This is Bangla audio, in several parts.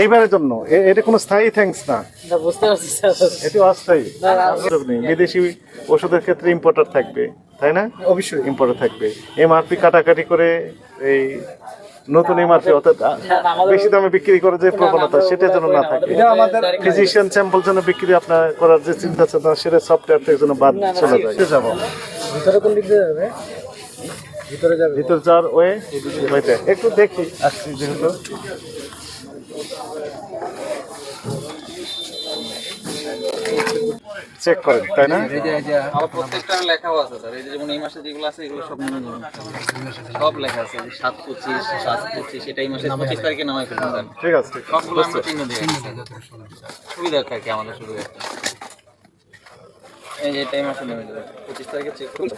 এইবারের জন্য এটা কোনো স্থায়ী থ্যাঙ্কস না, বুঝতে পারছি স্যার। এটা অস্থায়ী। বিদেশি ওষুধের ক্ষেত্রে ইম্পোর্টার থাকবে, তাই না? অবশ্যই ইম্পোর্টার থাকবে। এমআরপি কাটাকাটি করে এই নতুন এমআরপি অর্থাৎ বেশি দামে বিক্রি করে যে প্রবণতা, সেটা যেন না থাকে। ফিজিশিয়ান স্যাম্পল যেন বিক্রি আপনার করার যে চিন্তা চেতনা, সেটা সফটওয়্যার থেকে যেন বাদ চলে যায়। যাবো ভিতরে কোন দিক দিয়ে যাবে? ভিতরে যাবে, ভিতর যাওয়ার ওয়ে একটু দেখি আসছি যেহেতু। চেক করেন, তাই না? আমার প্রত্যেকটা লেখাও আছে স্যার। এই যে যেমন এই মাসে যেগুলো আছে এগুলো সব মনে নেই, সব লেখা আছে। 7/25 7/25 সেটা এই মাসের 25 তারিখে নামাই ফেলবেন স্যার। ঠিক আছে, ঠিক আছে। সবগুলো আমরা চিহ্ন দিয়ে রাখছি। সুবিধা থাকে আমাদের সুবিধা। এই যে টাইম মাসে নেমে যাবে 25 তারিখে চেক করুন।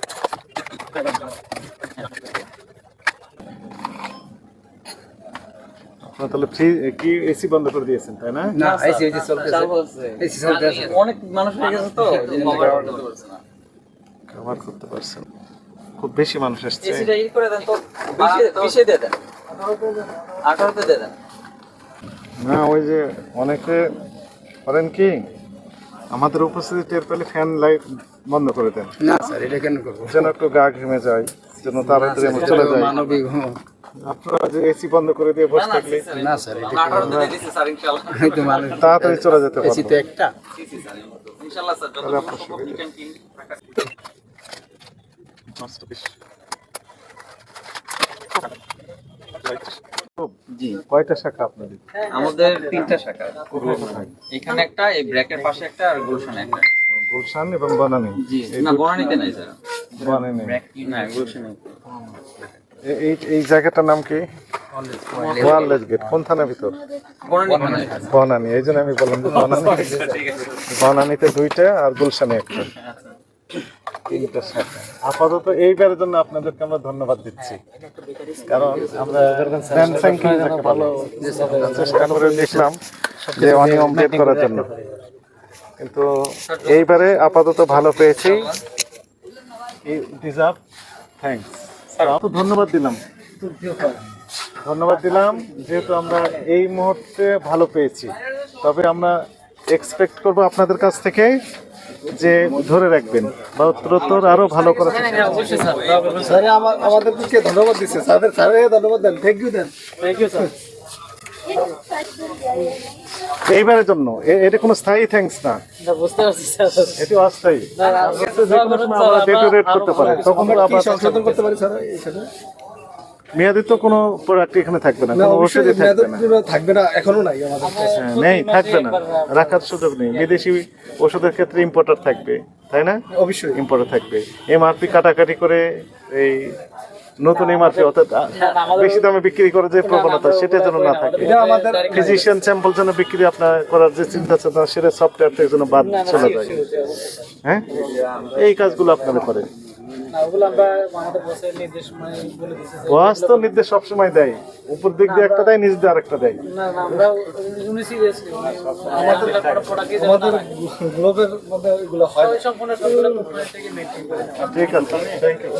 তাহলে ফ্রি কি এসি বন্ধ করে দিয়েছেন, তাই না? না, এসি চলতেছে। এসি চলতেছে। অনেক মানুষ হয়ে গেছে তো যে কভার করতে পারছে না। কভার করতে পারছেন, খুব বেশি মানুষ আসছে। এসিটা ই করে দেন তো, 20 দিয়ে দেন, 18 দিয়ে দেন। না, ওই যে অনেকে করেন কি, আমাদের উপস্থিতি টের পেলে ফ্যান লাইট বন্ধ করে দেন। না স্যার, এটা কেন করবো? যেন একটু গা ঘেমে যায়, যেন তাড়াতাড়ি আমরা চলে যায়। মানবিক। আপনারা যে এসি বন্ধ করে দিয়ে বসে থাকলে না স্যার, এটা 18 দিয়ে দিছি স্যার ইনশাআল্লাহ। এই তো মানুষ তাড়াতাড়ি চলে যেতে এসি পারবো। তো একটা। ইনশাআল্লাহ স্যার যত সম্ভব নিট এন্ড ক্লিন রাখা। জি, কয়টা শাখা আপনাদের? আমাদের 3টা শাখা। এখানে একটা, এই ব্র্যাকের পাশে একটা, আর গুলশানে একটা। গুলশান এবং বনানী। জি না, বনানীতে নাই স্যার। বনানী না, গুলশানে। এই জায়গাটার নাম কি? Wireless Gate. কোন থানার ভিতর? বনানী। বনানী, এই জন্য আমি বললাম যে বনানী। বনানীতে 2টা আর গুলশানে একটা, 3টা শাখা। আপাতত এইবারের জন্য আপনাদেরকে আমরা ধন্যবাদ দিচ্ছি, কারণ আমরা ভালো চেষ্টা করে দেখলাম যে অনিয়ম বের করার জন্য, কিন্তু এইবারে আপাতত ভালো পেয়েছি। Deserve thanks. তো ধন্যবাদ দিলাম, যেহেতু আমরা এই মুহূর্তে ভালো পেয়েছি। তবে আমরা এক্সপেক্ট করব আপনাদের কাছ থেকে যে ধরে রাখবেন বা উত্তরোত্তর আরো ভালো করার চেষ্টা করবেন। স্যার আমাদেরকে ধন্যবাদ দিচ্ছে, স্যার ধন্যবাদ দেন। Thank you sir. এইবারের জন্য এটা কোনো স্থায়ী থ্যাঙ্কস না, বুঝতে পারছি স্যার। এটি অস্থায়ী। যে কোনো সময় আমরা ডেটোরেট করতে পারে, তখন আবার সংশোধন করতে পারি স্যার। এখানে মেয়াদি তো কোনো প্রোডাক্ট এখানে থাকবে না, কোনো ওষুধই থাকবে না। থাকবে না, এখনো নাই আমাদের কাছে। নেই, থাকবে না, রাখার সুযোগ নেই। বিদেশি ওষুধের ক্ষেত্রে ইম্পোর্টার থাকবে, তাই না? অবশ্যই ইম্পোর্টার থাকবে। এমআরপি কাটাকাটি করে এই নতুন এমআরপি অর্থাৎ বেশি দামে বিক্রি করে যে প্রবণতা, সেটা যেন না থাকে। ফিজিশিয়ান স্যাম্পল যেন বিক্রি আপনার করার যে চিন্তা চেতনা, সেটা সফটওয়্যার থেকে যেন বাদ চলে যায়। হ্যাঁ, এই কাজগুলো আপনারা করেন। বস তো নির্দেশ সবসময় দেয়, উপর দিক দিয়ে একটা দেয়, নিচ দিয়ে আরেকটা দেয়। আমাদের গ্লোবের মধ্যে এগুলো হয়। ঠিক আছে, থ্যাংক ইউ।